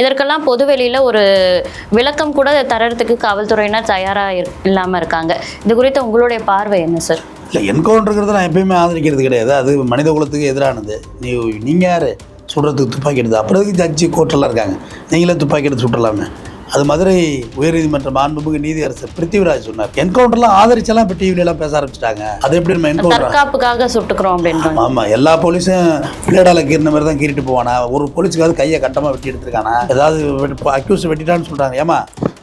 இதற்கெல்லாம் பொதுவெளியில் ஒரு விளக்கம் கூட தரத்துக்கு காவல்துறையினர் தயாராக இல்லாமல் இருக்காங்க. இது குறித்து உங்களுடைய பார்வை என்ன சார்? இல்லை, என்கவுண்டருங்கிறது நான் எப்பயுமே ஆதரிக்கிறது கிடையாது. அது மனித குலத்துக்கு எதிரானது. நீங்கள் யார் சுடுறதுக்கு துப்பாக்கி எடுத்து? அப்புறம் ஜட்ஜி கோர்ட்டெல்லாம் இருக்காங்க, நீங்களே துப்பாக்கி எடுத்து சுட்டலாமே. அது மதுரை உயர்நீதிமன்ற மாண்புமிகு நீதியரசர் பிருத்திவிராஜ் சொன்னார். என்கவுண்டர்லாம் ஆதரிச்செல்லாம் இப்போ டிவிலாம் பேச ஆரம்பிச்சிட்டாங்க. அது எப்படி நம்ம என்கவுண்டர் தற்காப்புக்காக சுட்டுக்கிறோம் அப்படின்னு? ஆமாம், எல்லா போலீஸும் பிளேடால கீறின மாதிரி தான் கீறிட்டு போவானா? ஒரு போலீஸுக்காவது கையை கட்டமாக வெட்டி எடுத்துருக்கானா? ஏதாவது அக்யூஸ் வெட்டிட்டான்னு சொல்கிறாங்க. ஏமா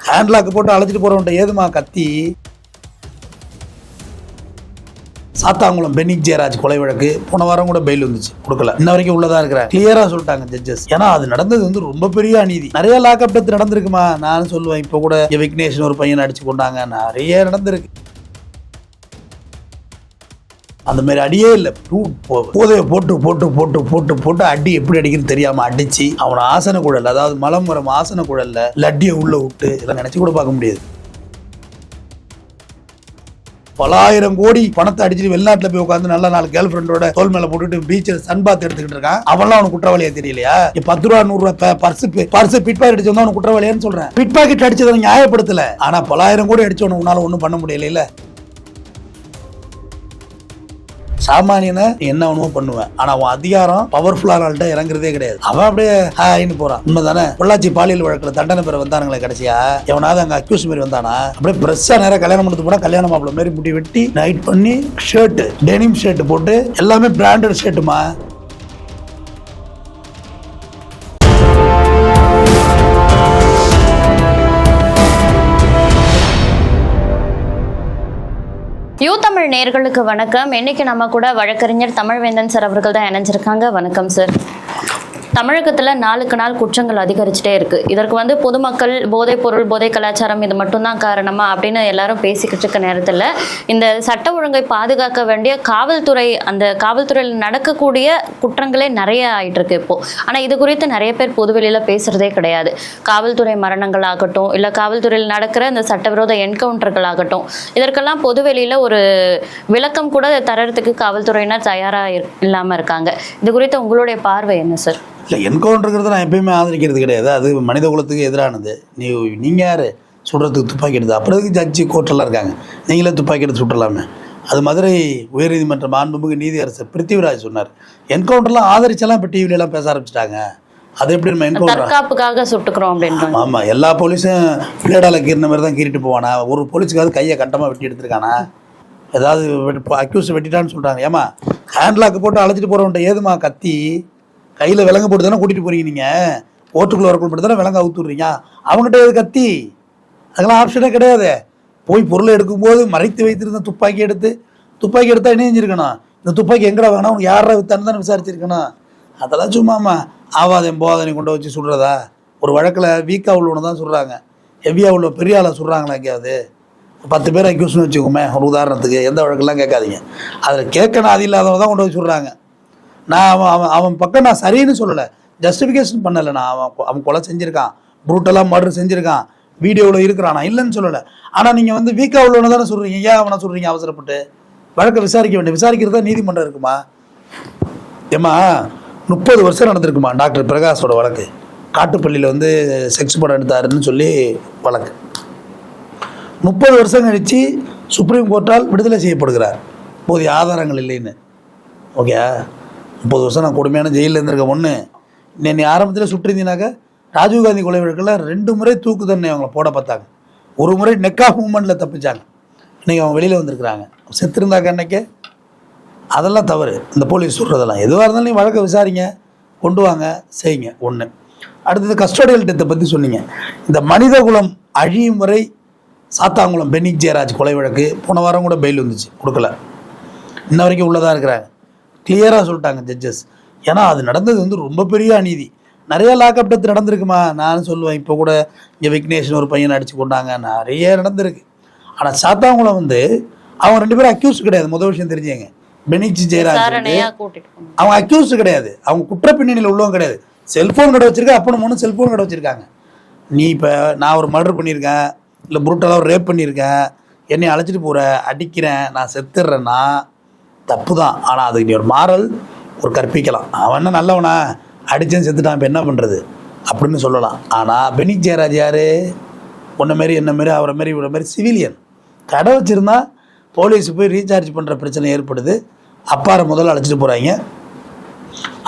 ஹேண்ட்லாக்கு போட்டு அழைச்சிட்டு போகிறவன்ட்ட ஏதுமா கத்தி? சாத்தாங்குளம் பெனிக் ஜெயராஜ் கொலை வழக்கு போன வாரம் கூட பெயில் வந்துச்சு, கொடுக்கல. இன்ன வரைக்கும் உள்ளதா இருக்கிறாங்க. கிளியரா சொல்லிட்டாங்க ஜட்ஜஸ். ஏன்னா அது நடந்தது வந்து ரொம்ப பெரிய அநீதி. நிறைய லாக்அப் டெத் நடந்திருக்குமா? நான் சொல்லுவேன், இப்போ கூட விக்னேஷன் ஒரு பையன் அடிச்சு கொண்டாங்க, நிறைய நடந்திருக்கு. அந்த மாதிரி அடியே இல்லை. போதையை போட்டு போட்டு போட்டு போட்டு போட்டு அடி எப்படி அடிக்கிறது தெரியாம அடிச்சு அவனை ஆசன குழல், அதாவது மலம் வரும் ஆசன குழல்ல லட்டியை உள்ள விட்டு இதெல்லாம் நினைச்சு கூட பார்க்க முடியாது. பல ஆயிரம் கோடி பணத்தை அடிச்சுட்டு வெளிநாட்டுல போய் உட்காந்து நல்ல நாள் கேர்ள் ஃப்ரெண்டோட தோல் மேல போட்டுட்டு பீச்சில் சன்பாத் எடுத்துக்கிட்டு இருக்கான். அவன்லாம் அவனுக்கு குற்றவாளியா தெரியலையா? 10 ரூபா 100 ரூபா பர்ஸ் பிட் பாக்கெட் அடிச்சு வந்தா அவனுக்கு குற்றவாளியான்னு சொல்றேன். பிட் பாக்கெட் அடிச்சதை நியாயப்படுத்தல, ஆனா பல ஆயிரம் கோடி அடிச்சவன உன்னால ஒண்ணும் பண்ண முடியல. இல்ல சாமானியனை என்ன ஒண்ணுமோ பண்ணுவேன், ஆனா அவன் அதிகாரம் பவர்ஃபுல்லான ஆள்கிட்ட இறங்குறதே கிடையாது. அவன் அப்படியே ஹாயின்னு போறான். உண்மைதானே? பொள்ளாச்சி பாலியல் வழக்குல தண்டனை பெற வந்தானுங்களே கடைசியா, எவனாவது அங்க அக்யூஸ் மாதிரி வந்தானா? அப்படியே பிரஸ்ஸா நேரம் கல்யாணம் பண்ணது போனா கல்யாணம் மாப்பிள்ள மாதிரி முடி வெட்டி நைட் பண்ணி ஷர்ட் டெனிம் ஷர்ட் போட்டு எல்லாமே பிராண்டட் ஷர்ட்டுமா. யூ தமிழ் நேயர்களுக்கு வணக்கம். இன்னைக்கு நம்ம கூட வழக்கறிஞர் தமிழ்வேந்தன் சார் அவர்கள் தான் இணைஞ்சிருக்காங்க. வணக்கம் சார். தமிழகத்தில் நாளுக்கு நாள் குற்றங்கள் அதிகரிச்சுட்டே இருக்கு. இதற்கு பொதுமக்கள் போதைப் பொருள், போதை கலாச்சாரம் இது மட்டும்தான் காரணமா அப்படின்னு எல்லாரும் பேசிக்கிட்டு இருக்க நேரத்தில் இந்த சட்ட ஒழுங்கை பாதுகாக்க வேண்டிய காவல்துறை, அந்த காவல்துறையில் நடக்கக்கூடிய குற்றங்களே நிறைய ஆயிட்டு இருக்கு இப்போ. ஆனால் இது குறித்து நிறைய பேர் பொதுவெளியில் பேசுறதே கிடையாது. காவல்துறை மரணங்கள் ஆகட்டும், இல்லை காவல்துறையில் நடக்கிற இந்த சட்டவிரோத என்கவுண்டர்கள் ஆகட்டும், இதற்கெல்லாம் பொதுவெளியில் ஒரு விளக்கம் கூட தரத்துக்கு காவல்துறையினர் தயாராக இல்லாமல் இருக்காங்க. இது குறித்து உங்களுடைய பார்வை என்ன சார்? இல்லை, என்கவுண்டருங்கிறது நான் எப்பயுமே ஆதரிக்கிறது கிடையாது. அது மனித குலத்துக்கு எதிரானது. நீங்கள் யார் சுடுறதுக்கு துப்பாக்கி எடுத்து? அப்புறம் ஜட்ஜி கோர்ட்டெல்லாம் இருக்காங்க, நீங்களே துப்பாக்கி எடுத்து சுட்டலாமே. அது மதுரை உயர்நீதிமன்ற மாண்புமிகு நீதியரசர் பிருத்திவிராஜ் சொன்னார். என்கவுண்டர்லாம் ஆதரிச்செல்லாம் இப்போ டிவிலாம் பேச ஆரம்பிச்சிட்டாங்க. அது எப்படி நம்ம என்கவுண்டர் தற்காப்புக்காக சுட்டுக்கிறோம் அப்படின்னு? ஆமாம், எல்லா போலீஸும் பிளேடால கீறின மாதிரி தான் கீறிட்டு போவானா? ஒரு போலீஸுக்காவது கையை கட்டமாக வெட்டி எடுத்துருக்கானா? ஏதாவது அக்யூஸ் வெட்டிட்டான்னு சொல்கிறாங்க. ஏமா ஹேண்ட்லாக்கு போட்டு அழைச்சிட்டு போகிறவன்ட்ட ஏதுமா கத்தி? கையில் விலங்கு போட்டு தானே கூட்டிகிட்டு போகிறீங்க. நீங்கள் ஓட்டுக்குள்ள வரக்குள்ள மட்டும் தானே விலங்கு அவுத்துடுறீங்க. அவங்ககிட்ட எது கத்தி? அதெல்லாம் ஆப்ஷனே கிடையாது. போய் பொருளை எடுக்கும்போது மறைத்து வைத்திருந்த துப்பாக்கி எடுத்தால் என்ன செஞ்சுருக்கணும்? இந்த துப்பாக்கி எங்கடா வேணா உனக்கு யாரா வித்தான்னு தானே விசாரிச்சிருக்கணும். அதெல்லாம் சும்மாம்மா ஆவாதம் போவாதனை கொண்டு வச்சு சுடுறதா? ஒரு வழக்கில் வீக்காக உள்ளவனை தான் சுடுறாங்க, ஹெவியாக உள்ள பெரிய ஆளை சுடுறாங்களா? எங்கேயாவது 10 பேர் அக்யூஸ்னு வச்சுக்கோமே ஒரு உதாரணத்துக்கு. எந்த வழக்கெல்லாம் கேட்காதீங்க, அதில் கேட்கணும் அது இல்லாதவங்க தான் கொண்டு போய் சுடுறாங்க. நான் அவன் பக்கம் நான் சரின்னு சொல்லலை, ஜஸ்டிஃபிகேஷன் பண்ணலை. நான் அவன் கொலை செஞ்சுருக்கான், ப்ரூட்டலாக மர்டர் செஞ்சுருக்கான், வீடியோவில் இருக்கிறான், நான் இல்லைன்னு சொல்லலை. ஆனால் நீங்கள் வீக்காக உள்ளவனை தானே சொல்கிறீங்க. ஏன் அவனை சொல்கிறீங்க? அவசரப்பட்டு வழக்கை விசாரிக்க வேண்டிய விசாரிக்கிறதா நீதிமன்றம் இருக்குமா? ஏம்மா 30 வருஷம் நடந்திருக்குமா டாக்டர் பிரகாஷோட வழக்கு? காட்டுப்பள்ளியில் செக்ஸ் படம் எடுத்தாருன்னு சொல்லி வழக்கு. 30 வருஷம் கழித்து சுப்ரீம் கோர்ட்டால் விடுதலை செய்யப்படுகிறார், போதிய ஆதாரங்கள் இல்லைன்னு. ஓகே, 30 வருஷம் நான் கொடுமையான ஜெயிலில் இருந்திருக்கேன். ஒன்று, நீ ஆரம்பத்தில் சுட்டிருந்தீங்கன்னாக்கா ராஜீவ்காந்தி கொலை வழக்கில் 2 முறை தூக்கு தண்டனை அவங்கள போட பார்த்தாங்க. ஒரு முறை நெக் ஆஃப் மூமெண்ட்டில் தப்பிச்சாங்க. இன்றைக்கி அவங்க வெளியில் வந்திருக்கிறாங்க. செத்துருந்தாக்க அன்னைக்கு அதெல்லாம் தவறு. இந்த போலீஸ் சொல்கிறதெல்லாம் எதுவாக இருந்தாலும் நீ வழக்கை விசாரிங்க, கொண்டு வாங்க, செய்யுங்க. ஒன்று. அடுத்தது கஸ்டோடியல் டெத்தை பற்றி சொன்னீங்க. இந்த மனித குலம் அழியும் வரை சாத்தாங்குளம் பெனிக் ஜெயராஜ் கொலை வழக்கு போன வாரம் கூட பெயில் வந்துச்சு, கொடுக்கல. இன்ன வரைக்கும் உள்ளதாக இருக்கிறாங்க. கிளியராக சொல்லிட்டாங்க ஜட்ஜஸ். ஏன்னா அது நடந்தது ரொம்ப பெரிய அநீதி. நிறைய லாக்அப் டெத் நடந்திருக்குமா? நான் சொல்லுவேன், இப்போ கூட விக்னேஷன் ஒரு பையன் அடிச்சு கொண்டாங்க, நிறைய நடந்திருக்கு. ஆனால் சாத்தாங்குளம் அவங்க 2 பேரும் அக்யூஸ் கிடையாது. முதல் விஷயம் தெரிஞ்சுங்க, பெனிக் ஜெயராஜ் அவங்க அக்யூஸ் கிடையாது, அவங்க குற்றப்பின்னணியில் உள்ளவங்க கிடையாது. செல்ஃபோன் கடை வச்சிருக்கேன், அப்பனும் 3 செல்ஃபோன் கடை வச்சுருக்காங்க. நீ இப்போ நான் ஒரு மர்டர் பண்ணியிருக்கேன், இல்லை புரூட்டலாக ஒரு ரேப் பண்ணியிருக்கேன், என்னை அழைச்சிட்டு போகிற, அடிக்கிறேன், நான் செத்துடுறேன்னா தப்பு தான். ஆனால் அதுக்கு நீ ஒரு மாரல் ஒரு கற்பிக்கலாம். அவன் என்ன நல்லவனா? அடிச்சேன்னு செத்துட்டான், இப்போ என்ன பண்ணுறது? அப்படின்னு சொல்லலாம். ஆனால் பெனிக் ஜெயராஜ் யார்? உன்ன மாரி என்ன மாரி அவரை மாரி இவரை மாரி சிவிலியன். கடை வச்சுருந்தா போலீஸ் போய் ரீசார்ஜ் பண்ணுற பிரச்சனை ஏற்படுது. அப்பாரை முதல்ல அழைச்சிட்டு போகிறாங்க.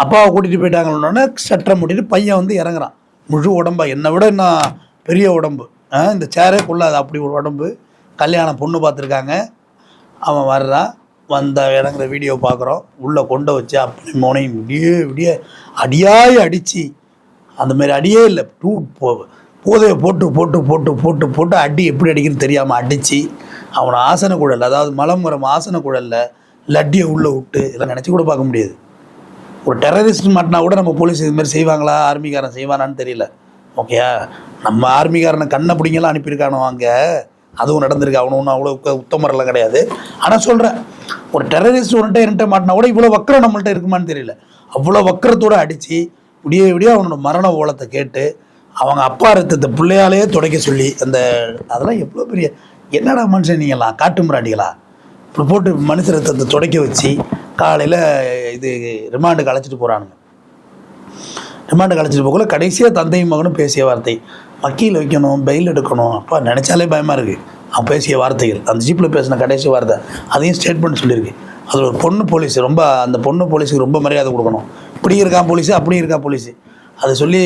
அப்பாவை கூட்டிகிட்டு போயிட்டாங்கன்னொடனே சட்டை மூட்டிட்டு பையன் வந்து இறங்குறான். முழு உடம்பா, என்னை விட இன்னும் பெரிய உடம்பு, இந்த சேரே கொள்ளாது அப்படி ஒரு உடம்பு. கல்யாணம் பொண்ணு பார்த்துருக்காங்க. அவன் வர்றான், வந்த இறங்குற வீடியோ பார்க்குறோம். உள்ளே கொண்டு வச்சு அப்படி மோனையும் விடிய அடியாய் அடித்து, அந்தமாரி அடியே இல்லை, போதையை போட்டு போட்டு போட்டு போட்டு போட்டு அடி எப்படி அடிக்குன்னு தெரியாமல் அடித்து அவனை ஆசன குழல், அதாவது மலம் வரும் ஆசன குழலில் லட்டியை உள்ளே விட்டு, இதெல்லாம் நினச்சி கூட பார்க்க முடியாது. ஒரு டெரரிஸ்ட் மாட்டினா கூட நம்ம போலீஸ் இதுமாதிரி செய்வாங்களா, ஆர்மிக்காரன் செய்வானான்னு தெரியல. ஓகேயா, நம்ம ஆர்மிக்காரனை கண்ணை பிடிங்கலாம் அனுப்பியிருக்கானோ அங்கே, அதுவும் நடந்திருக்கு. அவனு ஒன்றும் அவ்வளோ உத்தமரெல்லாம் கிடையாது. ஆனால் சொல்கிறேன், ஒரு டெரரிஸ்ட் ஒன்றுட்ட என்கிட்ட மாட்டினா கூட இவ்வளோ வக்கரம் நம்மள்ட்ட இருக்குமான்னு தெரியல. அவ்வளோ வக்கரத்தோடு அடித்து விடிய அவனோட மரண ஓலத்தை கேட்டு அவங்க அப்பா ரத்தத்தை பிள்ளையாலேயே துடைக்க சொல்லி, அதெல்லாம் எவ்வளோ பெரிய, என்னடா மனுஷன் நீங்களாம், காட்டு முறாடிகளா? இப்படி போட்டு மனுஷ ரத்தத்தை துடைக்க வச்சு காலையில் இது ரிமாண்டுக்கு அழைச்சிட்டு போகிறானுங்க. ரிமாண்டுக்கு அழைச்சிட்டு போகல கடைசியாக தந்தையும் மகனும் பேசிய வார்த்தை, வக்கீல் வைக்கணும், பெயில் எடுக்கணும். அப்பா நினச்சாலே பயமாக இருக்குது. அவன் பேசிய வார்த்தைகள், அந்த ஜீப்பில் பேசின கடைசி வார்த்தை, அதையும் ஸ்டேட்மெண்ட் சொல்லியிருக்கு. அதில் ஒரு பொண்ணு போலீஸ், ரொம்ப அந்த பொண்ணு போலீஸுக்கு ரொம்ப மரியாதை கொடுக்கணும். இப்படி இருக்கான் போலீஸு, அப்படி இருக்கா போலீஸு, அதை சொல்லி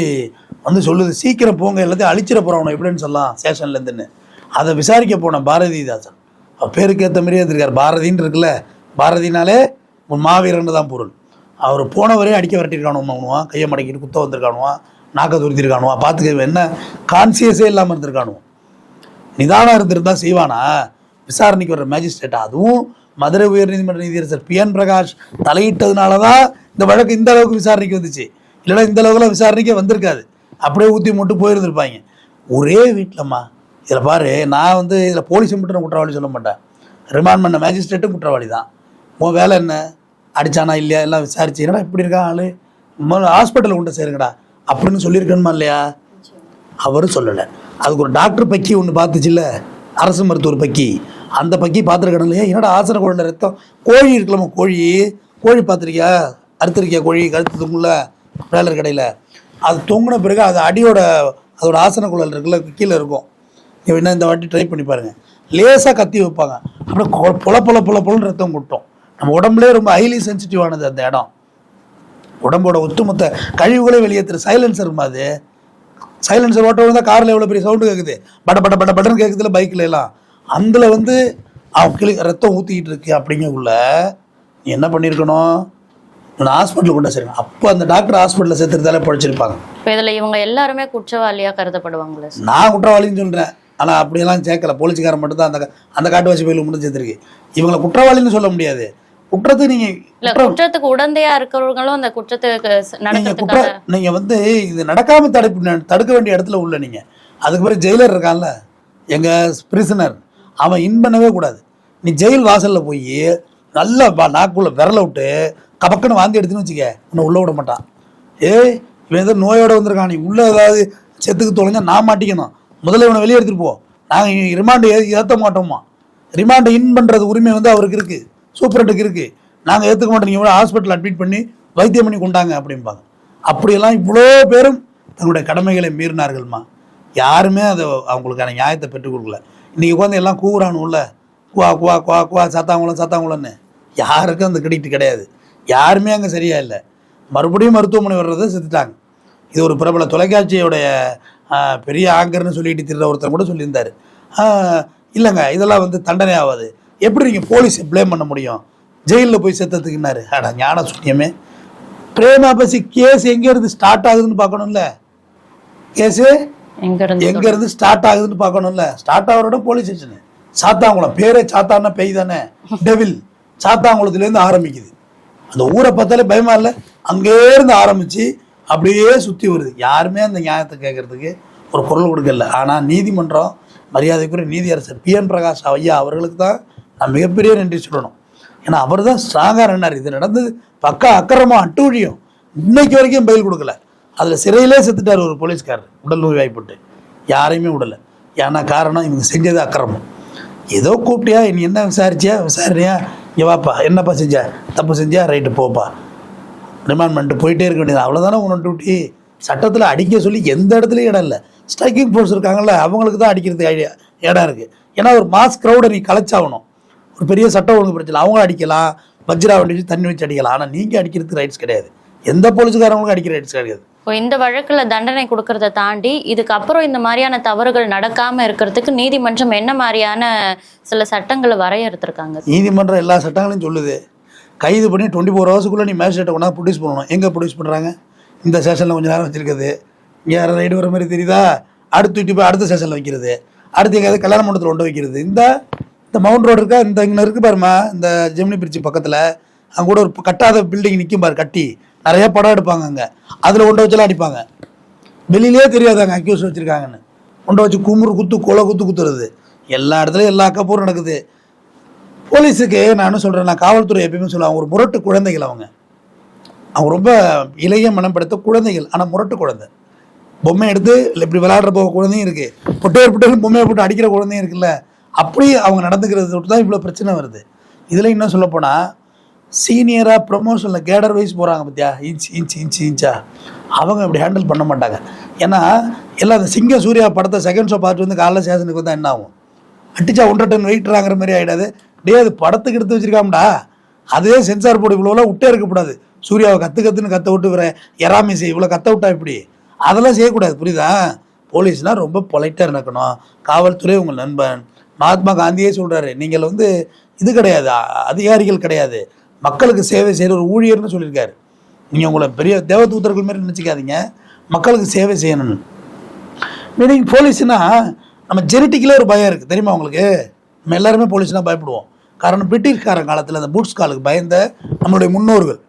வந்து சொல்லுது, சீக்கிரம் போங்க, எல்லாத்தையும் அழிச்சிட போகிறவனை எப்படின்னு சொல்லலாம் ஸ்டேஷன்லேருந்துன்னு. அதை விசாரிக்க போன பாரதிதாசன், அவர் பேருக்கு ஏற்ற மாதிரியே இருந்திருக்கார். பாரதின்னு இருக்குல்ல, பாரதினாலே ஒரு மாவீரன்னு தான் பொருள். அவர் போனவரே அடிக்க விரட்டிருக்கானுவான், கையை மடக்கிட்டு குத்த வந்திருக்கானுவான், நாக்க துருத்திருக்கானுவான். பார்த்துக்க என்ன கான்சியஸே இல்லாமல் இருந்திருக்கானுவோம். நிதானம் இருந்திருந்தா செய்வானா? விசாரணைக்கு வர்ற மேஜிஸ்ட்ரேட்டா, அதுவும் மதுரை உயர்நீதிமன்ற நீதியரசர் பி என் பிரகாஷ் தலையிட்டதுனால தான் இந்த வழக்கு இந்த அளவுக்கு விசாரணைக்கு வந்துச்சு. இல்லைன்னா இந்த அளவுக்குலாம் விசாரணைக்கே வந்திருக்காது. அப்படியே ஊற்றி மட்டும் போயிருந்துருப்பாங்க. ஒரே வீட்டிலம்மா, இதில் பாரு, நான் வந்து இதில் போலீஸை மட்டும் நான் குற்றவாளி சொல்ல மாட்டேன், ரிமாண்ட் பண்ண மேஜிஸ்ட்ரேட்டும் குற்றவாளி தான். உன் வேலை என்ன? அடித்தானா இல்லையா எல்லாம் விசாரிச்சு, என்னடா இப்படி இருக்கா ஆள், ஹாஸ்பிட்டலில் கொண்டு சேருங்கடா அப்படின்னு சொல்லியிருக்கணுமா இல்லையா? அவரும் சொல்லலை. அதுக்கு ஒரு டாக்டர் பக்கி ஒன்று பார்த்துச்சுல்ல, அரசு மருத்துவர் பக்கி, அந்த பக்கி பார்த்துருக்கணும் இல்லையா? என்னடா ஆசன குழந்தை ரத்தம், கோழி இருக்கலாமா, கோழி பார்த்துருக்கியா, அறுத்துருக்கியா கோழி, கழுத்து தொங்குல வேலர் கடையில், அது தொங்கின பிறகு அது அதோட ஆசன குழல் இருக்குல்ல, கீழே இருக்கும். என்ன இந்த வாட்டி ட்ரை பண்ணி பாருங்கள். லேசாக கத்தி வைப்பாங்க, அப்படியே பொல ரத்தம் கொட்டும். நம்ம உடம்புலேயே ரொம்ப ஹைலி சென்சிட்டிவானது அந்த இடம். உடம்போட ஒட்டுமொத்த கழிவுகளே வெளியேற்றுற சைலன்சர் அது. சைலன்சர் ஓட்ட விழுந்தால் காரில் எவ்வளோ பெரிய சவுண்டு கேட்குது, பட்டன்னு கேட்குதுல பைக்கில் எல்லாம். அதில் வந்து அவன் ரத்தம் ஊற்றிக்கிட்டு இருக்கு. அப்படிங்கக்குள்ள நீ என்ன பண்ணியிருக்கணும், நான் ஹாஸ்பிட்டல் கொண்டு சரிங்க. அப்போ அந்த டாக்டர் ஹாஸ்பிட்டலில் சேர்த்துறதாலே பழிச்சிருப்பாங்க. இப்போ இதில் இவங்க எல்லாருமே குற்றவாளியாக கருதப்படுவாங்களே? நான் குற்றவாளின்னு சொல்கிறேன், ஆனால் அப்படியெல்லாம் சேர்க்கல. போலீஸ்காரன் மட்டும் தான் அந்த காட்டுவாசி பயிலும் மட்டும் சேர்த்துருக்கு. இவங்களை குற்றவாளின்னு சொல்ல முடியாது. குற்றத்துக்கு உடந்தையா இருக்கிறவங்களும் அந்த குற்றத்துக்கு நீங்க வந்து இது நடக்காம தடுக்க வேண்டிய இடத்துல உள்ள நீங்க. அதுக்கு பிறகு ஜெயிலர் இருக்கான்ல, எங்க பிரிசனர், அவன் இன் பண்ணவே கூடாது. நீ ஜெயில் வாசல்ல போய் நல்லா நாக்குள்ள விரல விட்டு கபக்குன்னு வாந்தி எடுத்துன்னு வச்சுக்க, உன்னை உள்ள விட மாட்டான். இவன் ஏதோ நோயோட வந்திருக்கான், நீ உள்ள ஏதாவது செத்துக்கு தொலைஞ்சா நான் மாட்டிக்கணும், முதல்ல இவனை வெளியே எடுத்துட்டு போ, நாங்கள் ரிமாண்டு ஏற்ற மாட்டோமா. ரிமாண்டை இன் பண்றது உரிமை வந்து அவருக்கு இருக்கு, சூப்பரண்டுக்கு இருக்குது. நாங்கள் ஏற்றுக்க மாட்டோம், நீங்கள் கூட ஹாஸ்பிட்டல் அட்மிட் பண்ணி வைத்தியம் பண்ணி கொண்டாங்க அப்படிம்பாங்க. அப்படியெல்லாம் இவ்வளோ பேரும் தங்களுடைய கடமைகளை மீறினார்கள்மா. யாருமே அதை அவங்களுக்கான நியாயத்தை பெற்றுக் கொடுக்கல. இன்றைக்கி உட்காந்து எல்லாம் கூவுறானுல்ல, குவா சாத்தாங்குளம்னு, யாருக்கும் அந்த கிரெடிட் கிடையாது. யாருமே அங்கே சரியா இல்லை. மறுபடியும் மருத்துவமனை வர்றதை செத்துட்டாங்க. இது ஒரு பிரபல தொலைக்காட்சியோடைய பெரிய ஆங்கர்னு சொல்லிட்டு திரு ஒருத்தர் கூட சொல்லியிருந்தார். இல்லைங்க, இதெல்லாம் வந்து தண்டனை ஆகாது, எப்படி நீங்கள் போலீஸை ப்ளேம் பண்ண முடியும், ஜெயிலில் போய் செத்ததுக்குன்னாரு. ஞான சூன்யமே. பிரேமாபசி கேஸ் எங்கேருந்து ஸ்டார்ட் ஆகுதுன்னு பார்க்கணும்ல, கேஸு எங்கேருந்து ஸ்டார்ட் ஆகுதுன்னு பார்க்கணும்ல. ஸ்டார்ட் ஆகிறோட போலீஸ் ஸ்டேஷனு சாத்தாங்குளம், பேரே சாத்தான்னா பேய் தானே, டெவில். சாத்தாங்குளத்துலேருந்து ஆரம்பிக்குது. அந்த ஊரை பார்த்தாலே பயமா இல்லை, அங்கேருந்து ஆரம்பித்து அப்படியே சுற்றி வருது. யாருமே அந்த நியாயத்தை கேட்கறதுக்கு ஒரு குரல் கொடுக்கல. ஆனால் நீதிமன்றம், மரியாதைக்குரிய நீதியரசர் பி என் பிரகாஷ் ஐயா அவர்களுக்கு தான் நான் மிகப்பெரிய நன்றி சொல்லணும். ஏன்னா அவர் தான் ஸ்ட்ராங்காக நின்னார். இது நடந்தது பக்கா அக்கிரமம், அட்டூழியம். இன்னைக்கு வரைக்கும் பெயில் கொடுக்கல. அதில் சிறையிலே செத்துட்டார் ஒரு போலீஸ்காரர், உடல் நோய்வாய்ப்பட்டு. யாரையுமே விடலை. ஏன்னா காரணம், இவங்க செஞ்சது அக்கிரமம். ஏதோ கூப்பிட்டியா, நீ என்ன விசாரியா, இங்கே வாப்பா, என்னப்பா செஞ்சா, தப்பு செஞ்சியா, ரைட்டு போப்பா, ரிமாண்ட் பண்ணிட்டு போயிட்டே இருக்க வேண்டியது, அவ்வளோதானே உன்னோட டியூட்டி. சட்டத்தில் அடிக்க சொல்லி எந்த இடத்துலையும் இடம் இல்லை. ஸ்ட்ரைக்கிங் ஃபோர்ஸ் இருக்காங்கல்ல, அவங்களுக்கு தான் அடிக்கிறதுக்கு இடம் இருக்குது. ஏன்னா ஒரு மாஸ் க்ரௌடை நீ கலைச்சாகணும். ஒரு பெரிய சட்டம் ஒழுங்கு பிரச்சனை, அவங்க அடிக்கலாம், வஜ்ரா வண்டி வச்சு தண்ணி வச்சு அடிக்கலாம். ஆனால் நீங்கள் அடிக்கிறதுக்கு ரைட்ஸ் கிடையாது. எந்த போலீஸுக்காரங்களுக்கும் அடிக்கிற ரைட்ஸ் கிடையாது. இப்போ இந்த வழக்கில் தண்டனை கொடுக்கறத தாண்டி இதுக்கப்புறம் இந்த மாதிரியான தவறுகள் நடக்காமல் இருக்கிறதுக்கு நீதிமன்றம் என்ன மாதிரியான சில சட்டங்களை வரையறுத்திருக்காங்க? நீதிமன்றம் எல்லா சட்டங்களையும் சொல்லுது. கைது பண்ணி 24 ஹவர்ஸுக்குள்ளே நீ மேஜிஸ்ட்ரேட்டை கொண்டா ப்ரொடியூஸ் பண்ணணும். எங்கே ப்ரொடியூஸ் பண்ணுறாங்க? இந்த ஸ்டேஷனில் கொஞ்சம் நேரம் வச்சுருக்குது, இங்கே யாரும் ரைடு வர மாதிரி தெரியுதா, அடுத்து தூக்கிட்டு போய் அடுத்த ஸ்டேஷனில் வைக்கிறது, அடுத்து எங்கேயாவது கல்யாண மண்டபத்தில் கொண்டு வைக்கிறது. இந்த மவுண்ட் ரோடு இருக்கா, இங்கே இருக்குது பாருமா, இந்த ஜெமினி பிரிட்ஜ் பக்கத்தில் அங்கே கூட ஒரு கட்டாத பில்டிங் நிற்கும் பாரு, கட்டி நிறைய படம் எடுப்பாங்க. அங்கே அதில் கொண்டு வச்செல்லாம் அடிப்பாங்க. வெளியிலே தெரியாது அங்கே அக்யூஸ் வச்சுருக்காங்கன்னு. கொண்டு வச்சு கொலை குத்துறது எல்லா இடத்துலையும் எல்லா அக்கப்பூரும் நடக்குது. போலீஸுக்கு நான் என்ன சொல்கிறேன், நான் காவல்துறை எப்பயுமே சொல்லுவேன், ஒரு முரட்டு குழந்தைகள். அவங்க ரொம்ப இளைய மனம் படுத்த குழந்தைகள், ஆனால் முரட்டு குழந்தை. பொம்மை எடுத்து இப்படி விளையாடுற போக குழந்தையும் இருக்குது, பொட்டையர் பொம்மையை போட்டு அடிக்கிற குழந்தையும் இருக்குல்ல. அப்படி அவங்க நடந்துக்கிறது தான் இவ்வளோ பிரச்சனை வருது. இதில் இன்னும் சொல்லப்போனால் சீனியராக ப்ரொமோஷனில் கேடர் வைஸ் போகிறாங்க பார்த்தியா, இன்ச்சா அவங்க இப்படி ஹேண்டில் பண்ண மாட்டாங்க. ஏன்னா எல்லாம் அந்த சிங்க சூர்யா படத்தை செகண்ட் ஷோ பார்த்துட்டு வந்து காலைல ஸ்டேஷனுக்கு வந்தால் என்ன ஆகும்? அட்டிச்சா 1.5 டன் வெயிட்றாங்கிற மாதிரி ஆகிடாது. அது படத்துக்கு எடுத்து வச்சிருக்காமடா, அதே சென்சார் போர்டு இவ்வளோலாம் விட்டே இருக்கக்கூடாது. சூர்யாவை கற்றுன்னு கற்ற விட்டு வர எறாமிசை இவ்வளோ கற்ற விட்டா இப்படி அதெல்லாம் செய்யக்கூடாது, புரியுதா? போலீஸ்னால் ரொம்ப பொலைட்டாக இருக்கணும். காவல்துறை உங்கள் நண்பன். மகாத்மா காந்தியே சொல்கிறாரு, நீங்கள் இது கிடையாது, அதிகாரிகள் கிடையாது, மக்களுக்கு சேவை செய்கிற ஒரு ஊழியர்னு சொல்லியிருக்காரு. நீங்கள் உங்களை பெரிய தேவதூதர்கள் மாதிரி நினச்சிக்காதீங்க, மக்களுக்கு சேவை செய்யணும்னு. மீனிங் போலீஸ்னால் நம்ம ஜெனட்டிக்கலே ஒரு பயம் இருக்குது தெரியுமா உங்களுக்கு? நம்ம எல்லாருமே போலீஸ்னால் பயப்படுவோம். காரணம் பிரிட்டிஷ்காரன் காலத்தில் அந்த பூட்ஸ் காலுக்கு பயந்த நம்மளுடைய முன்னோர்கள்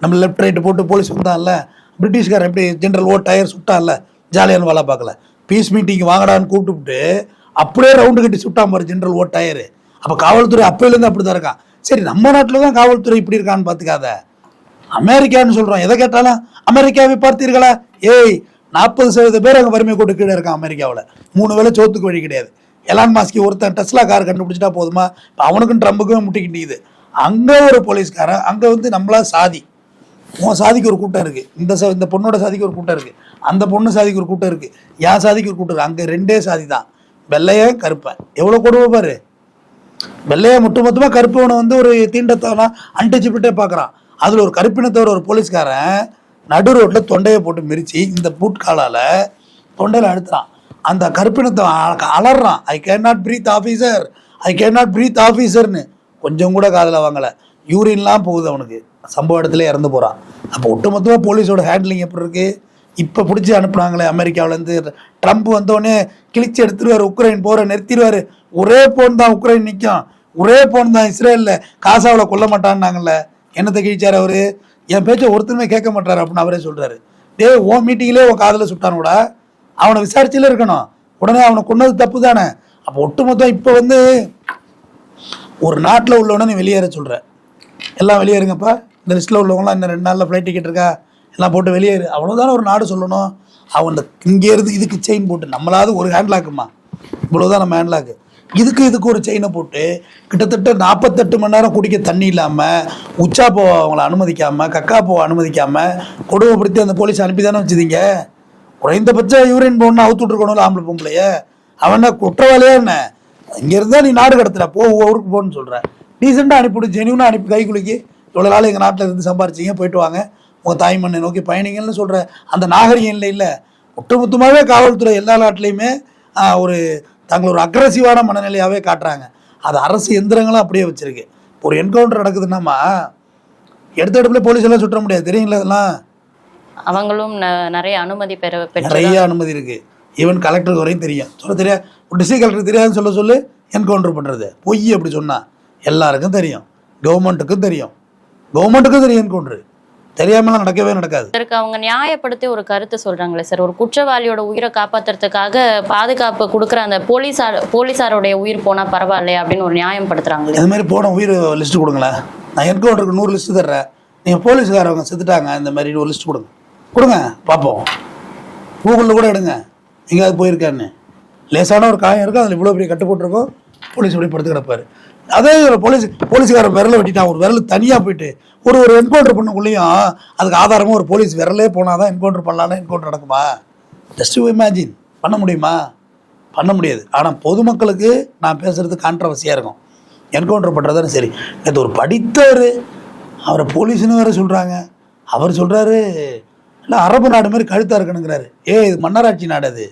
நம்ம லெஃப்ட் ரைட்டு போட்டு போலீஸ் வந்தான்ல, பிரிட்டிஷ்காரன் எப்படி ஜென்ரல் டயர் சுட்டான்ல, ஜாலியான வேலை பார்க்கல, பீஸ் மீட்டிங் வாங்கடான்னு கூப்பிட்டுவிட்டு அப்படியே ரவுண்டு கட்டி சுட்டான் பாரு ஜென்ரல் டயரு. அப்போ காவல்துறை அப்போலேருந்து அப்படி தான் இருக்கான். சரி, நம்ம நாட்டில் தான் காவல்துறை இப்படி இருக்கான்னு பார்த்துக்காத. அமெரிக்கான்னு சொல்கிறோம், எதை கேட்டாலும் அமெரிக்காவை பார்த்தீர்களா? 40% பேர் அங்கே வறுமை கோட்டு கீழே இருக்கான் அமெரிக்காவில். 3 வேளை சோத்துக்கு வழி கிடையாது. எலான் மாஸ்கி ஒருத்தன் டெஸ்லா கார் கண்டுபிடிச்சிட்டா போதுமா? இப்போ அவனுக்கும் ட்ரம்புக்கும் முட்டிக்கிட்டு அங்கே ஒரு போலீஸ்காரன், அங்கே நம்மளா சாதி, உன் சாதிக்கு ஒரு கூட்டம் இருக்குது, இந்த பொண்ணோட சாதிக்கு ஒரு கூட்டம் இருக்குது, அந்த பொண்ணு சாதிக்கு ஒரு கூட்டம் இருக்குது, என் சாதிக்கு ஒரு கூட்டம் இருக்குது. அங்கே 2 சாதி தான், வெள்ளைய கருப்பேன். எவ்வளோ கொடுமை பாரு. வெள்ளைய மொத்தமாக கருப்பவனை ஒரு தீண்டத்தவனா அன்டச்சபிலிட்டே பார்க்குறான். அதில் ஒரு கருப்பினத்தவர் ஒரு போலீஸ்காரன் நடு ரோட்டில் தொண்டையை போட்டு மிரிச்சு இந்த பூட்காலால் தொண்டையில் அழுத்துறான். அந்த கருப்பினத்தை அலறான், I can not breathe officer, I can not breathe ஆஃபீஸர்னு. கொஞ்சம் கூட காதில் வாங்கலை, யூரின்லாம் போகுது அவனுக்கு. சம்பவ இடத்துல இறந்து போகிறான். அப்போ ஒட்டுமொத்தமாக போலீஸோட ஹேண்ட்லிங் எப்படி இருக்குது? இப்போ பிடிச்சி அனுப்புனாங்களே அமெரிக்காவிலேருந்து, ட்ரம்ப் வந்தோடனே கிழிச்சு எடுத்துருவார், உக்ரைன் போகிற நிறுத்திடுவார். ஒரே போன் தான் உக்ரைன் நிற்கும், ஒரே போன் தான் இஸ்ரேலில் காசாவில் கொல்ல மாட்டான்னாங்கல்ல. என்னத்தை கிழிச்சார் அவர்? என் பேச்சை ஒருத்தருமே கேட்க மாட்டார் அப்படின்னு அவரே சொல்கிறாரு. உன் மீட்டிங்கிலே உன் காதில் சுட்டானோடா, அவனை விசாரிச்சுல இருக்கணும், உடனே அவனை கொன்னது தப்பு தானே. அப்போ ஒட்டுமொத்தம் இப்போ ஒரு நாட்டில் உள்ளவனை நீ வெளியேற சொல்கிற, எல்லாம் வெளியேறுங்கப்பா, இந்த லிஸ்ட்டில் உள்ளவங்களாம் இன்னும் 2 நாளில் ஃப்ளைட் டிக்கெட் இருக்கா, எல்லாம் போட்டு வெளியேறு, அவ்வளோதானே ஒரு நாடு சொல்லணும். அவன் இங்கேருந்து இதுக்கு செயின் போட்டு, நம்மளாவது ஒரு ஹேண்ட்லாக்குமா, இவ்வளோதான் நம்ம ஹேண்ட்லாக்கு, இதுக்கு ஒரு செயினை போட்டு கிட்டத்தட்ட 48 மணி நேரம் குடிக்க தண்ணி இல்லாமல், உச்சா போக அவங்கள அனுமதிக்காமல், கக்கா போக அனுமதிக்காமல் கொடுமைப்படுத்தி அந்த போலீஸ் அனுப்பி தானே வச்சுதீங்க. குறைந்தபட்ச யூரின் போகணும்னு அவுத்து விட்ருக்கணும்ல ஆம்பளை பொம்பளையே. அவன் குற்றவாளியா என்ன? இங்கேருந்தா நீ நாடு கடத்துற, ஊருக்கு போகணுன்னு சொல்கிறேன். டீசெண்டாக அனுப்பிவிடு, ஜெனியூனாக அனுப்பி கை குலுக்கி, இவ்வளோ நாள் எங்கள் நாட்டில் இருந்து சம்பாரிச்சிங்க, போயிட்டு வாங்க, உங்கள் தாய்மண்ணை நோக்கி பயணிங்கன்னு சொல்கிற அந்த நாகரிகம் இல்லை. ஒட்டுமொத்தமாகவே காவல்துறை எல்லா நாட்டிலையுமே ஒரு தங்கள் ஒரு அக்ரஸிவான மனநிலையாகவே காட்டுறாங்க. அது அரசு எந்திரங்களும் அப்படியே வச்சுருக்கு. ஒரு என்கவுண்டர் நடக்குதுன்னாமா எடுத்த இடத்துல போலீஸ் எல்லாம் சுற்ற முடியாது, தெரியுங்களா? அதெல்லாம் அவங்களும் நிறைய அனுமதி நிறைய அனுமதி இருக்குது. ஈவன் கலெக்டருக்கு வரையும் தெரியும். சொல்ல தெரியாது, ஒரு டிஸ்ட்ரிக்ட் கலெக்டர் தெரியாதுன்னு சொல்லு என்கவுண்டர் பண்ணுறது பொய் அப்படி சொன்னால் எல்லாருக்கும் தெரியும், கவர்மெண்ட்டுக்கும் தெரியும், என்கவுண்டர் தெரியாமலாம் நடக்கவே நடக்காது. இதற்கு அவங்க நியாயப்படுத்தி ஒரு கருத்து சொல்றாங்களே சார், ஒரு குற்றவாளியோட உயிரை காப்பாத்துறதுக்காக பாதுகாப்பு கொடுக்குற அந்த போலீஸாரோடைய உயிர் போனா பரவாயில்லையா அப்படின்னு ஒரு நியாயம் படுத்துறாங்க. அது மாதிரி போன உயிர் லிஸ்ட் கொடுங்களேன், நான் என்கவுண்டருக்கு 100 லிஸ்ட் தர்றேன், நீங்கள் போலீஸ்காரவங்க செத்துட்டாங்க இந்த மாதிரி ஒரு லிஸ்ட் கொடுங்க பார்ப்போம். கூகுளில் கூட எடுங்க, எங்கேயாவது போயிருக்காருன்னு. லேசான ஒரு காயம் இருக்கும், அதில் இவ்வளோ பெரிய கட்டு போட்டிருக்கோம், போலீஸ் இப்படி படுத்து கிடப்பார். அதே ஒரு போலீஸ்காரன் விரலை வெட்டிட்டான், ஒரு விரல் தனியாக போயிட்டு ஒரு என்கவுண்டர் பண்ணக்குள்ளேயும் அதுக்கு ஆதாரமாக ஒரு போலீஸ் விரலே போனால் தான் என்கவுண்டர் பண்ணலான்னா என்கவுண்டர் நடக்குமா? Just imagine. பண்ண முடியுமா? பண்ண முடியாது. ஆனால் பொதுமக்களுக்கு நான் பேசுகிறது கான்ட்ரவர்சியாக இருக்கும். என்கவுண்டர் பண்ணுறதானே சரி. நேற்று ஒரு படித்தவர் அவரை போலீஸ்னு வேறு சொல்கிறாங்க. அவர் சொல்கிறாரு இல்லை அரபு நாடு மாதிரி கழுத்தாக இருக்கணுங்கிறாரு. இது மன்னராட்சி நாடு, அது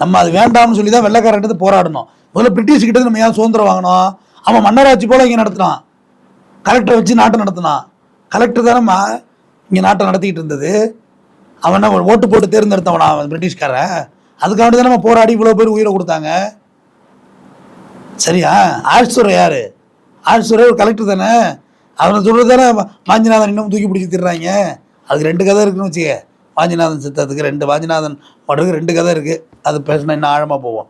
நம்ம அது வேண்டாம்னு சொல்லி தான் வெள்ளைக்காரன்ட்டு போராடணும். முதல்ல பிரிட்டிஷ்கிட்ட நம்ம ஏன் சுதந்திரம் வாங்கினோம்? அவன் மன்னராட்சி போல் இங்கே நடத்தினான், கலெக்டரை வச்சு நாட்டை நடத்தினான். கலெக்டர் தானேம்மா இங்கே நாட்டை நடத்திக்கிட்டு இருந்தது. அவன் என்ன ஓட்டு போட்டு தேர்ந்தெடுத்தவனா அவன் பிரிட்டிஷ்காரன்? அதுக்காண்டி தான் நம்ம போராடி இவ்வளோ பேர் உயிரை கொடுத்தாங்க. சரியா? ஆஷ்துரை யார்? ஆஷ்துரை ஒரு கலெக்டர் தானே. அவனை சொல்கிறது தானே வாஞ்சிநாதன் இன்னும் தூக்கி பிடிச்சி திடுறாங்க. அதுக்கு 2 கதை இருக்குன்னு வச்சுக்க. வாஞ்சிநாதன் சித்தத்துக்கு வாஞ்சிநாதன் மடுக்கு 2 கதை இருக்குது. அது பேசினா இன்னும் ஆழமாக போவோம்.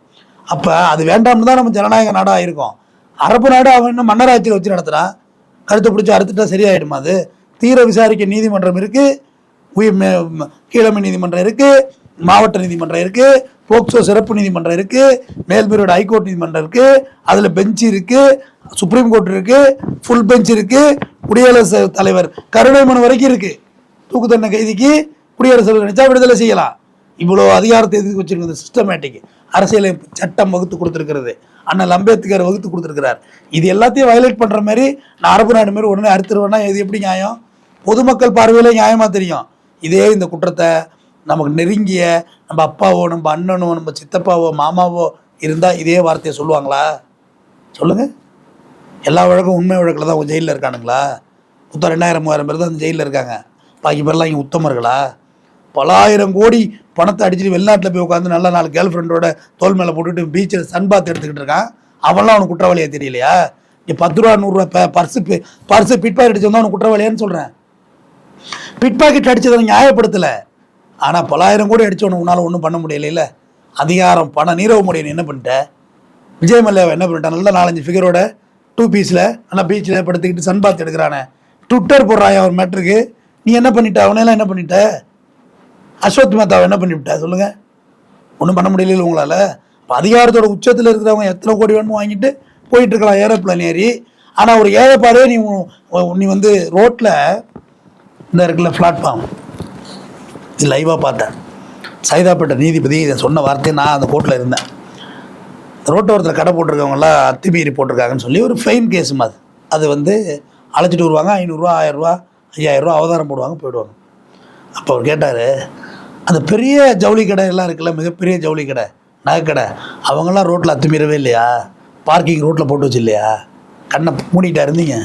அப்போ அது வேண்டாம்னு தான் நம்ம ஜனநாயக நாடாக இருக்கோம். அரபு நாடு அவன் இன்னும் மன்னராட்சியில் வச்சு நடத்துகிறான். கழுத்தை பிடிச்சி அறுத்துட்டா சரியாயிடுமா? அது தீர விசாரிக்க நீதிமன்றம் இருக்குது, கீழமை நீதிமன்றம் இருக்குது, மாவட்ட நீதிமன்றம் இருக்குது, போக்சோ சிறப்பு நீதிமன்றம் இருக்குது, மேல்முறையீடு ஹைகோர்ட் நீதிமன்றம் இருக்குது, அதில் பெஞ்ச் இருக்குது, சுப்ரீம் கோர்ட் இருக்குது, ஃபுல் பெஞ்ச் இருக்குது, குடியரசுத் தலைவர் கருணை மனு வரைக்கும் இருக்குது. தூக்கு தண்டனை கைதிக்கு குடியரசுத் தலைவர் நினைச்சா விடுதலை செய்யலாம். இவ்வளோ அதிகாரத்தை எதுக்கு வச்சுருக்கிறது? சிஸ்டமேட்டிக் அரசியலை சட்டம் வகுத்து கொடுத்துருக்கிறது. அண்ணல் அம்பேத்கர் வகுத்து கொடுத்துருக்கிறார். இது எல்லாத்தையும் வயலேட் பண்ணுற மாதிரி நான் அரபு நாடு மாதிரி உடனே அறுத்துருவேன்னா இது எப்படி நியாயம்? பொதுமக்கள் பார்வையிலே நியாயமாக தெரியும். இதே இந்த குற்றத்தை நமக்கு நெருங்கிய நம்ம அப்பாவோ நம்ம அண்ணனோ நம்ம சித்தப்பாவோ மாமாவோ இருந்தால் இதே வார்த்தையை சொல்லுவாங்களா? சொல்லுங்கள். எல்லா வழக்கும் உண்மை வழக்கில் தான் ஜெயிலில் இருக்கானுங்களா? மொத்தம் 2000-3000 பேர் தான் அந்த ஜெயிலில் இருக்காங்க. பாக்கி பேர்லாம் இங்கே உத்தமர்களா? பல ஆயிரம் கோடி பணத்தை அடிச்சுட்டு வெளிநாட்டில் போய் உட்காந்து நல்ல 4 கேர்ள் ஃப்ரெண்டோட தோல் மேலே போட்டுட்டு பீச்சில் சன்பாத் எடுத்துக்கிட்டு இருக்கான். அவன்லாம் அவனுக்கு குற்றவாளியாக தெரியலையா? இங்கே 10 ரூபா 100 ரூபா பர்ஸு பிட் பாக்கெட் அடிச்சு வந்தால் அவனுக்கு குற்றவாளியான்னு சொல்கிறேன். பிட் பாக்கெட் அடிச்சதை நியாயப்படுத்தலை. ஆனால் பல ஆயிரம் கோடி அடித்தவனு உன்னால் ஒன்றும் பண்ண முடியல. அதிகாரம் பணம் நீரவ முடியும். என்ன பண்ணிட்ட? விஜய் மல்லையாவை என்ன பண்ணிட்டான்? நல்லா 4-5 ஃபிகரோட 2 பீஸில் நல்லா பீச்சில் படுத்துக்கிட்டு சன்பாத் எடுக்கிறானே, ட்விட்டர் போடுறான் ஒரு மேட்ருக்கு. நீ என்ன பண்ணிட்ட? அவனையெல்லாம் என்ன பண்ணிட்ட? அஸ்வத் மேத்தாவை என்ன பண்ணிவிட்ட? சொல்லுங்கள். ஒன்றும் பண்ண முடியல உங்களால். இப்போ அதிகாரத்தோட உச்சத்தில் இருக்கிறவங்க எத்தனை கோடி வேணுமோ வாங்கிட்டு போயிட்டு இருக்கலாம் ஏரோப்ளேன் ஏறி. ஆனால் ஒரு ஏழைப்பாடே நீ வந்து ரோட்டில் இந்த இருக்குல்ல பிளாட்ஃபார்ம், இது லைவாக பார்த்தேன். சைதாப்பேட்டை நீதிபதி இதை சொன்ன வார்த்தையை நான் அந்த கோர்ட்டில் இருந்தேன். ரோட்டோரத்தில் கடை போட்டிருக்கவங்களாம் அத்துமீறி போட்டிருக்காங்கன்னு சொல்லி ஒரு ஃபைன் கேஸுமா அது வந்து அழைச்சிட்டு வருவாங்க. 500 ரூபா 1000 ரூபா 5000 ரூபா அவதாரம் போடுவாங்க, போயிடுவாங்க. அப்போ அவர் கேட்டார், அந்த பெரிய ஜவுளி கடை எல்லாம் இருக்குல்ல, மிகப்பெரிய ஜவுளி கடை நகைக்கடை, அவங்களாம் ரோட்டில் அத்துமீறவே இல்லையா? பார்க்கிங் ரோட்டில் போட்டு வச்சு இல்லையா? கண்ணை மூடிட்டா இருந்தீங்க,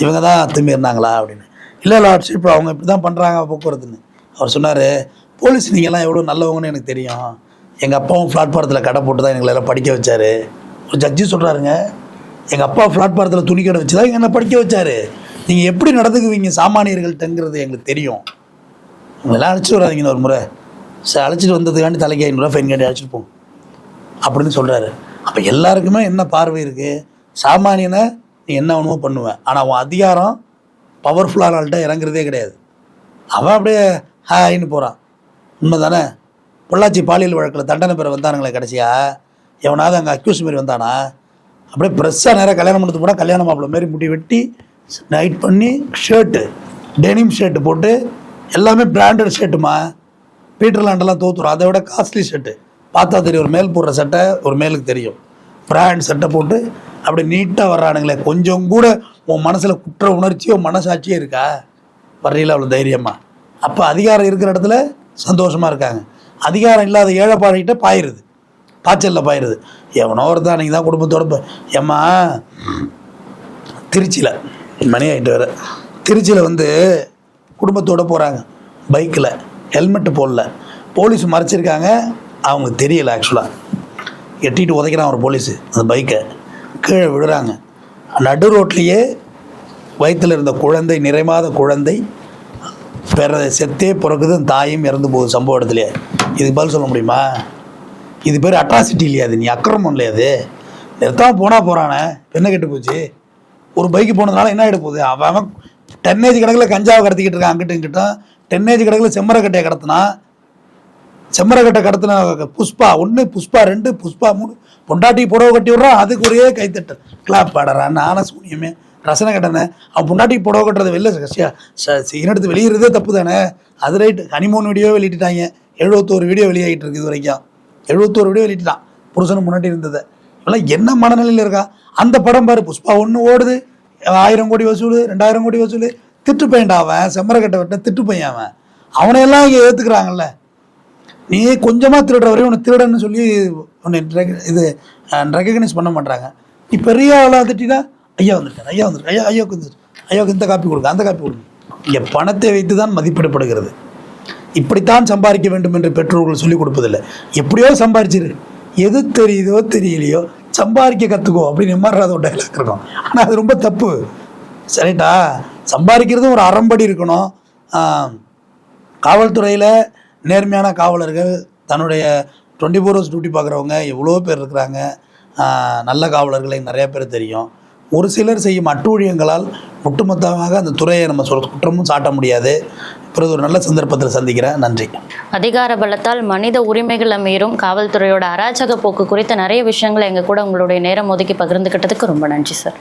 இவங்க தான் அத்துமீறினாங்களா அப்படின்னு. இல்லை லார்ட்ஷிப் அவங்க இப்படி தான் பண்ணுறாங்க போக்குவரத்துன்னு. அவர் சொன்னார், போலீஸ் நீங்கள்லாம் எவ்வளோ நல்லவங்கன்னு எனக்கு தெரியும். எங்கள் அப்பாவும் பிளாட்பாரத்தில் கடை போட்டு தான் எங்களை எல்லாம் படிக்க வச்சார். ஒரு ஜட்ஜி சொல்கிறாருங்க, எங்கள் அப்பா பிளாட்பாரத்தில் துணி கடை வச்சு தான் என்னை படிக்க வச்சார். நீங்கள் எப்படி நடந்துக்குவீங்க சாமானியர்கள்ட்டங்கிறது எங்களுக்கு தெரியும். இவங்கெல்லாம் அழைச்சிட்டு வராதிங்கன்னு ஒரு முறை சார் அழைச்சிட்டு வந்ததுக்காண்டி தலைக்கு 500 ரூபா ஃபைன் கட்டி அழைச்சிட்டு போம் அப்படின்னு சொல்கிறாரு. அப்போ எல்லாருக்குமே என்ன பார்வை இருக்குது? சாமானியனை நீ என்ன வேணுமோ பண்ணுவேன், ஆனால் அவன் அதிகாரம் பவர்ஃபுல்லான ஆள்கிட்ட இறங்குறதே கிடையாது. அவன் அப்படியே ஹாயின்னு போகிறான். உண்மை தானே? பொள்ளாச்சி பாலியல் வழக்கில் தண்டனை பெற வந்தானுங்களே கடைசியாக, எவனாவது அங்கே அக்யூஸ் மாரி வந்தானா? அப்படியே ப்ரெஸ்ஸாக நேராக கல்யாணம் பண்ணது போனால் கல்யாண மாப்பிள்ளை மாரி முடி வெட்டி நைட் பண்ணி ஷர்ட்டு டெனிம் ஷர்ட்டு போட்டு எல்லாமே பிராண்டட் ஷர்ட்டுமா. பீட்டர்லாண்டெல்லாம் தோற்றுரும். அதை விட காஸ்ட்லி ஷர்ட்டு பார்த்தா தெரியும். ஒரு மேல் போடுற சட்டை ஒரு மேலுக்கு தெரியும். பிராண்ட் சட்டை போட்டு அப்படி நீட்டாக வர்றானுங்களே. கொஞ்சம் கூட உன் மனசில் குற்ற உணர்ச்சியோ மனசாட்சியோ இருக்கா? வர்றீங்களா அவ்வளோ தைரியமாக? அப்போ அதிகாரம் இருக்கிற இடத்துல சந்தோஷமாக இருக்காங்க. அதிகாரம் இல்லாத ஏழைப்பாடிக்கிட்ட பாயிருது, பாய்ச்சலில் பாயிருது. எவனோ ஒருத்தான் அன்றைக்கி தான் குடும்பத்தோட ஏம்மா திருச்சியில் மணி ஆகிட்டு வேறு, திருச்சியில் வந்து குடும்பத்தோடு போகிறாங்க பைக்கில், ஹெல்மெட்டு போடல, போலீஸ் மறைச்சிருக்காங்க, அவங்களுக்கு தெரியலை. ஆக்சுவலாக எட்டிட்டு உதைக்கிறான் ஒரு போலீஸு அந்த பைக்கை, கீழே விடுறாங்க. நடு ரோட்லேயே வயிற்றில் இருந்த குழந்தை, நிறைமாத குழந்தை செத்தே பிறகுது, தாயும் இறந்து போகுது சம்பவ இடத்துலையே. இதுக்கு பதில் சொல்ல முடியுமா? இது பேர் அட்ராசிட்டி இல்லையா? அது நீ அக்கிரமம் இல்லையா? அது நிறுத்தாமல் போனால் போகிறானே, என்ன கெட்டு போச்சு? ஒரு பைக்கு போனதுனால என்ன ஆகிட போகுது? அவன் 10 கணக்கில் கஞ்சாவை கடத்திக்கிட்டு இருக்கான். அங்கிட்டும் இங்கிட்டும் 10 கணக்கில் செம்மரக்கட்டையை கடத்தினா. செம்மரக்கட்டை கடத்தின புஷ்பா 1, புஷ்பா 2, புஷ்பா 3, பொண்டாட்டி புடவை கட்டி விட்றான், அதுக்கு ஒரே கைத்தட்டல், கிளாப் பாடுறான். நானும் சூனியமே ரசனை கட்டணே. அவன் பொண்டாட்டி புடவை கட்டுறது வெளில எடுத்து வெளியிடுறதே தப்பு தானே. அது ரைட்டு. ஹனிமூன் வீடியோ வெளியிட்டாங்க, 71 வீடியோ வெளியாகிட்டு இருக்கு இது வரைக்கும். 71 வீடியோ வெளியிட்டான் புருஷனும் முன்னாடி இருந்ததை. இவெல்லாம் என்ன மனநிலையில் இருக்கா? அந்த படம் பாரு, புஷ்பா 1 ஓடுது, 1000 கோடி வசூல், 2000 கோடி வசூல். திட்டு பையன்டா அவன், செம்மரக்கட்டை விட்ட திட்டு பையன் அவன். அவனையெல்லாம் இங்கே ஏற்றுக்கிறாங்கல்ல. நீ கொஞ்சமாக திருடுற வரையும் உன்னை திருடன்னு சொல்லி உன்னை இது ரெக்கக்னைஸ் பண்ண மாட்டாங்க. நீ பெரிய ஆளாக திட்டினா ஐயா வந்துருக்காரு, ஐயா வந்துருக்கு, ஐயாவுக்கு வந்துருக்கு, ஐயாவுக்கு இந்த காப்பி கொடுங்க, அந்த காப்பி கொடுங்க. இங்கே பணத்தை வைத்து தான் மதிப்பிடப்படுகிறது. இப்படித்தான் சம்பாதிக்க வேண்டும் என்று பெற்றோர்கள் சொல்லிக் கொடுப்பதில்லை. எப்படியோ சம்பாரிச்சிரு, எது தெரியுதோ தெரியலையோ சம்பாதிக்க கற்றுக்கோ அப்படின்னு எம்மாறாத ஒரு டைலாக் இருக்கும். ஆனால் அது ரொம்ப தப்பு. சரிட்டா? சம்பாதிக்கிறதும் ஒரு அறம்படி இருக்கணும். காவல்துறையில் நேர்மையான காவலர்கள், தன்னுடைய 24 hours டியூட்டி பார்க்குறவங்க எவ்வளோ பேர் இருக்கிறாங்க. நல்ல காவலர்களை நிறையா பேர் தெரியும். ஒரு சிலர் செய்யும் அட்டூழியங்களால் ஒட்டுமொத்தமாக அந்த துறையை நம்ம குற்றமும் சாட்ட முடியாது. பிறகு ஒரு நல்ல சந்தர்ப்பத்தில் சந்திக்கிறேன். நன்றி. அதிகார பலத்தால் மனித உரிமைகளை மீறும் காவல்துறையோட அராஜக போக்கு குறித்த நிறைய விஷயங்களை எங்கள் கூட உங்களுடைய நேரம் ஒதுக்கி பகிர்ந்துக்கிட்டதுக்கு ரொம்ப நன்றி சார்.